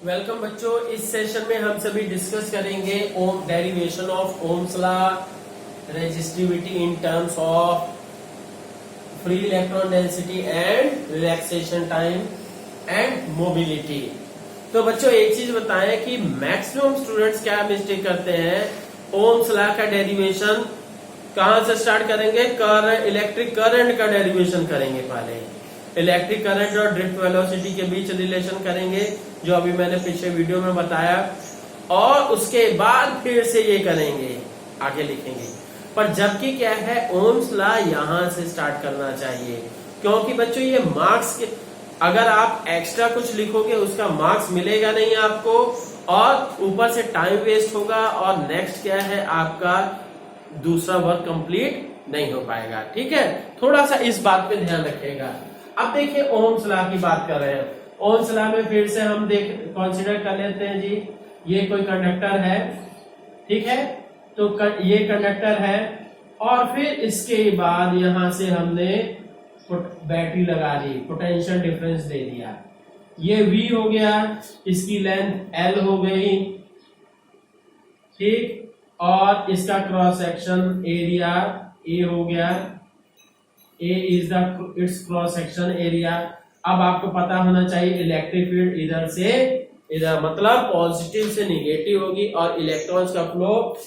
Welcome बच्चों, इस session में हम सभी डिस्कस करेंगे Ohm derivation of Ohm's law, resistivity in terms of free electron density and relaxation time and mobility. तो बच्चों एक चीज बताएं कि मैक्सिमम स्टूडेंट्स क्या मिस्टेक करते हैं, ओम्स लॉ का डेरिवेशन कहां से स्टार्ट करेंगे, इलेक्ट्रिक करंट का डेरिवेशन करेंगे। पहले इलेक्ट्रिक करंट और ड्रिफ्ट वेलोसिटी के बीच रिलेशन करेंगे, जो अभी मैंने पिछले वीडियो में बताया, और उसके बाद फिर से ये करेंगे, आगे लिखेंगे। पर जबकि क्या है, ओम्स लॉ यहां से स्टार्ट करना चाहिए, क्योंकि बच्चों ये मार्क्स के, अगर आप एक्स्ट्रा कुछ लिखोगे उसका मार्क्स मिलेगा नहीं आपको, और ऊपर से टाइम वेस्ट होगा, और नेक्स्ट क्या है आपका दूसरा वर्क कंप्लीट नहीं हो पाएगा। ठीक है, थोड़ा सा इस बात पे ध्यान रखिएगा। अब देखिए ओम्स लॉ की बात कर रहे हैं। ओम्स लॉ में फिर से हम कंसीडर कर लेते हैं जी, ये कोई कंडक्टर है, ठीक है, तो ये कंडक्टर है, और फिर इसके बाद यहां से हमने बैटरी लगा दी, पोटेंशियल डिफरेंस दे दिया, ये V हो गया, इसकी लेंथ L हो गई, ठीक, और इसका क्रॉस सेक्शन एरिया A हो गया, A is the it's cross section area. अब आपको पता होना चाहिए इलेक्ट्रिक फील्ड इधर से इधर, मतलब पॉजिटिव से निगेटिव होगी, और इलेक्ट्रॉन्स का फ्लो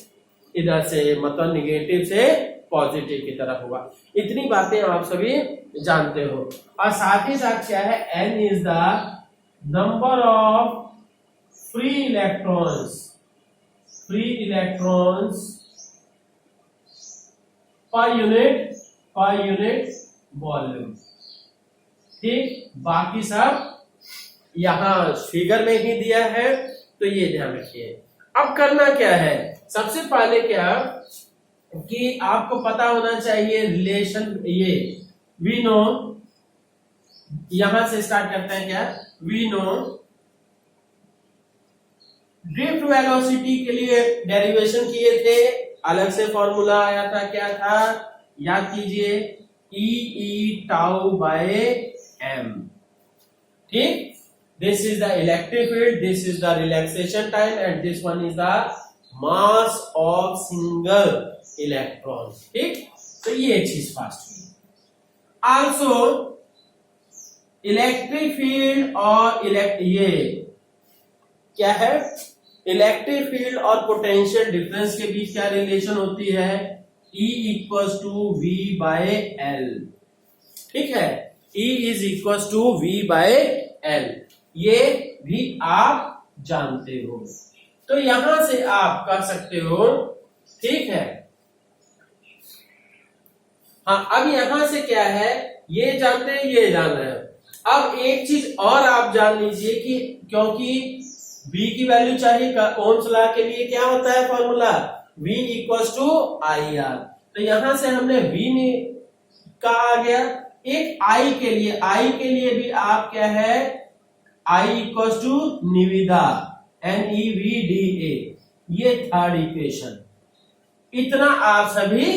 इधर से, मतलब निगेटिव से पॉजिटिव की तरफ होगा। इतनी बातें आप सभी जानते हो। और साथ ही साथ क्या है, N is the number of free electrons पर यूनिट वॉल्यूम। ठीक, बाकी सब यहां फिगर में ही दिया है, तो ये ध्यान रखिए। अब करना क्या है, सबसे पहले क्या कि आपको पता होना चाहिए रिलेशन, ये वी नो, यहां से स्टार्ट करते हैं, क्या वी नो ड्रिफ्ट वेलोसिटी के लिए डेरिवेशन किए थे, अलग से फॉर्मूला आया था, क्या था याद कीजिए, E टाउ बाय m। ठीक, this is the electric field, this is the relaxation time, and this one is the mass of single electron. ठीक, तो ये चीज फास्ट हुई। आल्सो इलेक्ट्रिक फील्ड और ये क्या है, इलेक्ट्रिक फील्ड और पोटेंशियल डिफरेंस के बीच क्या रिलेशन होती है, E equals to V by L। ठीक है, E is equals to V by L, ये भी आप जानते हो, तो यहां से आप कर सकते हो। ठीक है, हाँ, अब यहां से क्या है, ये जानते हैं, ये जान रहे हैं। अब एक चीज और आप जान लीजिए कि क्योंकि V की वैल्यू चाहिए, ओम्स लॉ के लिए क्या होता है formula, V equals to IR। तो यहां से हमने V का आ गया, एक I के लिए भी आप क्या है, I इक्वल्स टू निविदा, NEVDA, ये थर्ड इक्वेशन। इतना आप सभी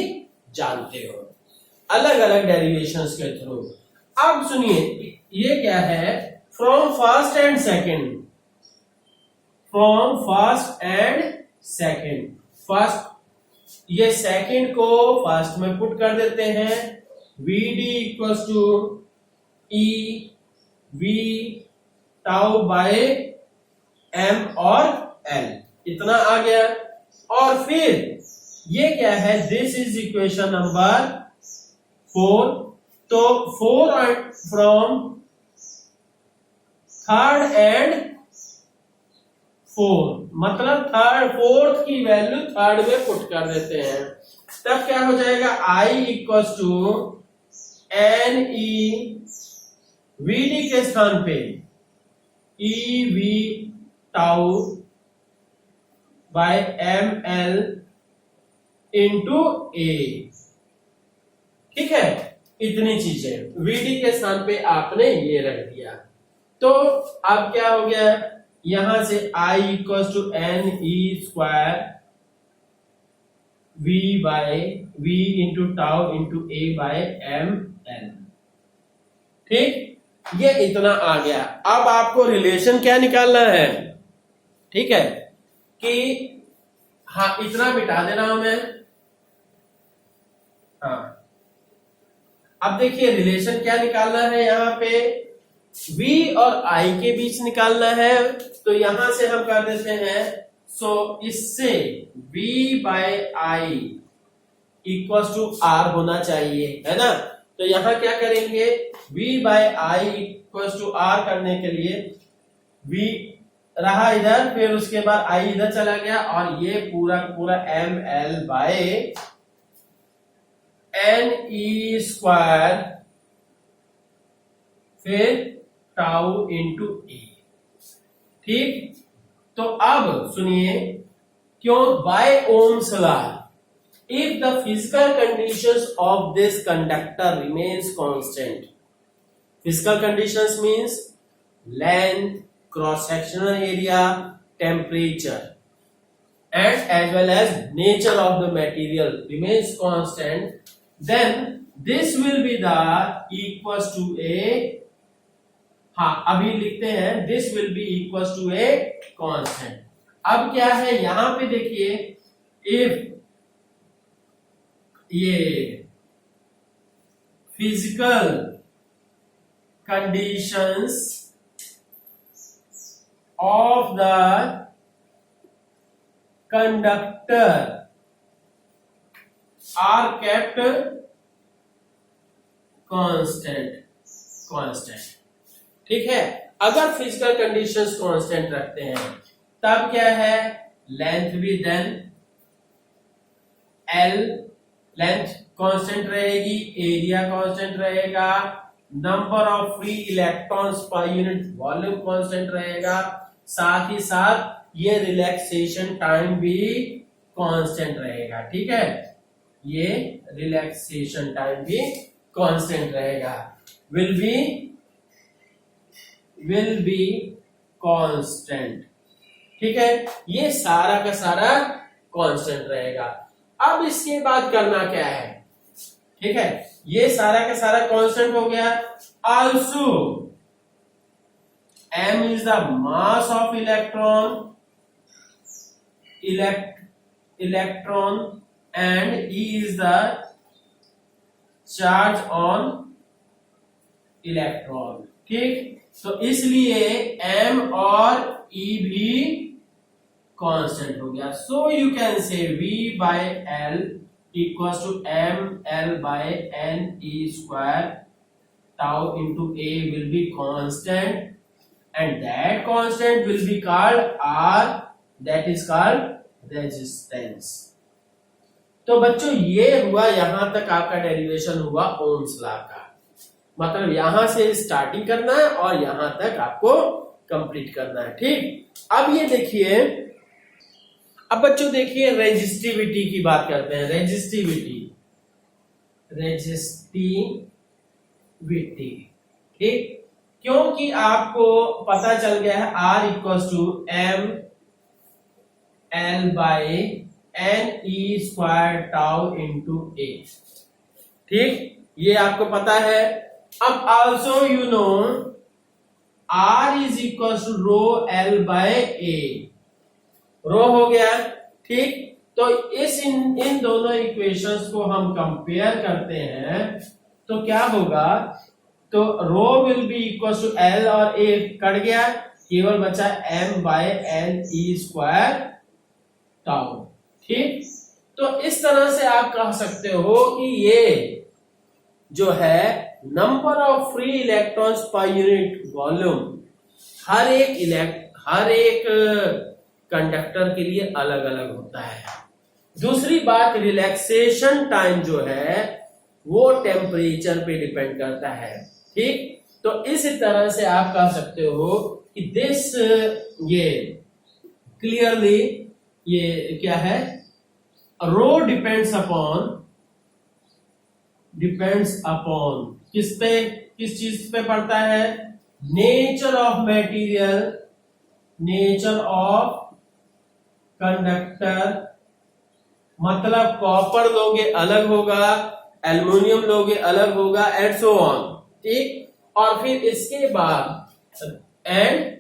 जानते हो अलग अलग डेरिवेशंस के थ्रू। अब सुनिए, ये क्या है, from first and second, first, ये सेकंड को फर्स्ट में पुट कर देते हैं, VD equals to EV tau by M और L, इतना आ गया। और फिर ये क्या है, दिस इज इक्वेशन नंबर 4। तो 4 फ्रॉम थर्ड एंड फोर्थ, मतलब फोर्थ की वैल्यू थर्ड में पुट कर देते हैं, तब क्या हो जाएगा, I इक्वल्स टू NEVD के स्थान पे EV tau by ML into A। ठीक है, इतनी चीजें VD के स्थान पे आपने ये रख दिया, तो अब क्या हो गया, यहां से I equals to NE square V into tau into A by ML। ठीक, ये इतना आ गया। अब आपको रिलेशन क्या निकालना है, ठीक है, कि हाँ इतना बिठा दे रहा हूं मैं। हाँ अब देखिए रिलेशन क्या निकालना है, यहाँ पे v और i के बीच निकालना है। तो यहां से हम कर देते हैं, सो इससे v by i equal to r होना चाहिए, है ना। तो यहां क्या करेंगे, v by i equal to r करने के लिए v रहा इधर, फिर उसके बाद i इधर चला गया, और ये पूरा पूरा ml by N E square फिर टाउ इंटू ए। ठीक, तो अब सुनिए, क्यों, by Ohm's law if the physical conditions of this conductor remains constant, physical conditions means length, cross sectional area, temperature and as well as nature of the material remains constant, then this will be the equals to a, हाँ अभी लिखते हैं, this will be equals to a constant। अब क्या है यहां पे देखिए, if ये physical conditions of the conductor are kept constant, ठीक है। अगर फिजिकल कंडीशंस कांस्टेंट रखते हैं तब क्या है, लेंथ भी देन L लेंथ कांस्टेंट रहेगी, एरिया कांस्टेंट रहेगा, नंबर ऑफ फ्री इलेक्ट्रॉन्स पर यूनिट वॉल्यूम कांस्टेंट रहेगा, साथ ही साथ ये रिलैक्सेशन टाइम भी कांस्टेंट रहेगा, ठीक है। ये रिलैक्सेशन टाइम भी कांस्टेंट रहेगा, विल बी कांस्टेंट, ठीक है। ये सारा का सारा कांस्टेंट रहेगा। अब इसके बाद करना क्या है, ठीक है, ये सारा का सारा कांस्टेंट हो गया। Also m is the mass of electron and E is the charge on electron, ठीक। तो इसलिए m और E भी कांस्टेंट हो गया। So you can say V by L equals to m L by n E square tau into A will be constant and that constant will be called R, that is called resistance. तो बच्चों ये हुआ, यहां तक आपका derivation हुआ Ohm's law का, मतलब यहां से स्टार्टिंग करना है और यहां तक आपको कंप्लीट करना है, ठीक। अब ये देखिए, अब बच्चों देखिए रेजिस्टिविटी की बात करते हैं। रेजिस्टिविटी, ठीक, क्योंकि आपको पता चल गया है R equal to m L by N E square tau into A, ठीक, ये आपको पता है। अब also you know R is equal to rho L by A, rho हो गया, ठीक। तो इन दोनों इक्वेशंस को हम कंपेयर करते हैं तो क्या होगा, तो rho will be equal to L और A कट गया, केवल बचा m by N E square tau, ठीक। तो इस तरह से आप कह सकते हो कि ये जो है नंबर ऑफ फ्री इलेक्ट्रॉन्स पर यूनिट वॉल्यूम हर एक कंडक्टर के लिए अलग अलग होता है। दूसरी बात, रिलैक्सेशन टाइम जो है वो टेम्परेचर पे डिपेंड करता है, ठीक। तो इस तरह से आप कह सकते हो कि दिस, ये क्लियरली ये क्या है, रो डिपेंड्स अपॉन किस चीज पे पड़ता है, nature of material, nature of conductor, मतलब कॉपर लोगे अलग होगा, एल्युमिनियम लोगे अलग होगा, एंड सो ऑन, ठीक। और फिर इसके बाद एंड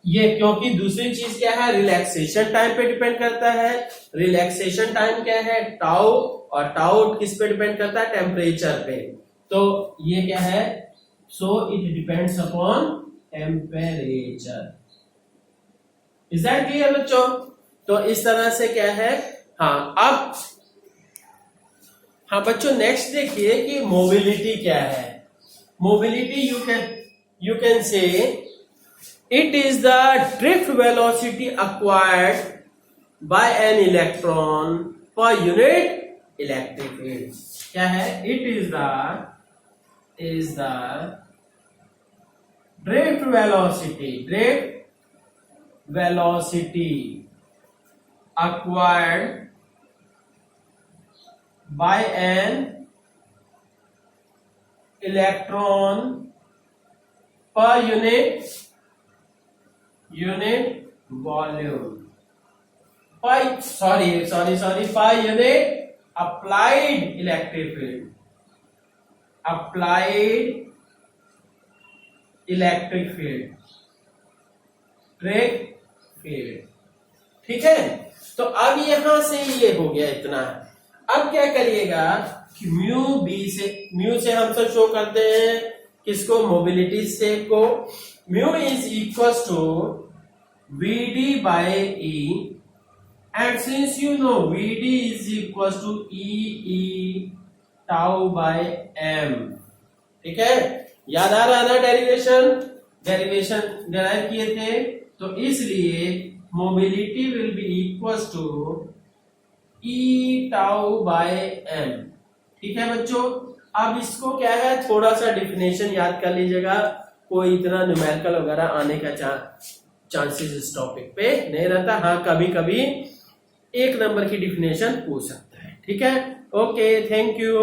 ये, क्योंकि दूसरी चीज क्या है, रिलैक्सेशन टाइम पे डिपेंड करता है। रिलैक्सेशन टाइम क्या है, टाउ, और टाउ किस पे डिपेंड करता है, टेम्परेचर पे। तो ये क्या है, so it depends upon temperature. Is that clear बच्चों? तो इस तरह से क्या है, हाँ अब हाँ बच्चों नेक्स्ट देखिए कि मोबिलिटी क्या है। Mobility you can say it is the drift velocity acquired by an electron per unit electric field। क्या है, it is the drift velocity acquired by an electron per unit volume, per unit applied electric field, direct field। ठीक है, तो अब यहां से ये हो गया इतना। अब क्या करिएगा कि म्यू से हम सब शो करते हैं किसको, मोबिलिटी स्टेट को। Mu is equal to VD by E, and since you know VD is equal to E tau by M। ठीक है, याद आ रहा ना, डेरिवेशन डिराइव किए थे, तो इसलिए mobility will be equal to E tau by M। ठीक है बच्चों, अब इसको क्या है, थोड़ा सा डिफिनेशन याद कर लीजिएगा, कोई इतना न्यूमेरिकल वगैरह आने का चांसेस इस टॉपिक पे नहीं रहता। हाँ कभी कभी 1 नंबर की डिफिनेशन पूछ सकता है। ठीक है, ओके, थैंक यू।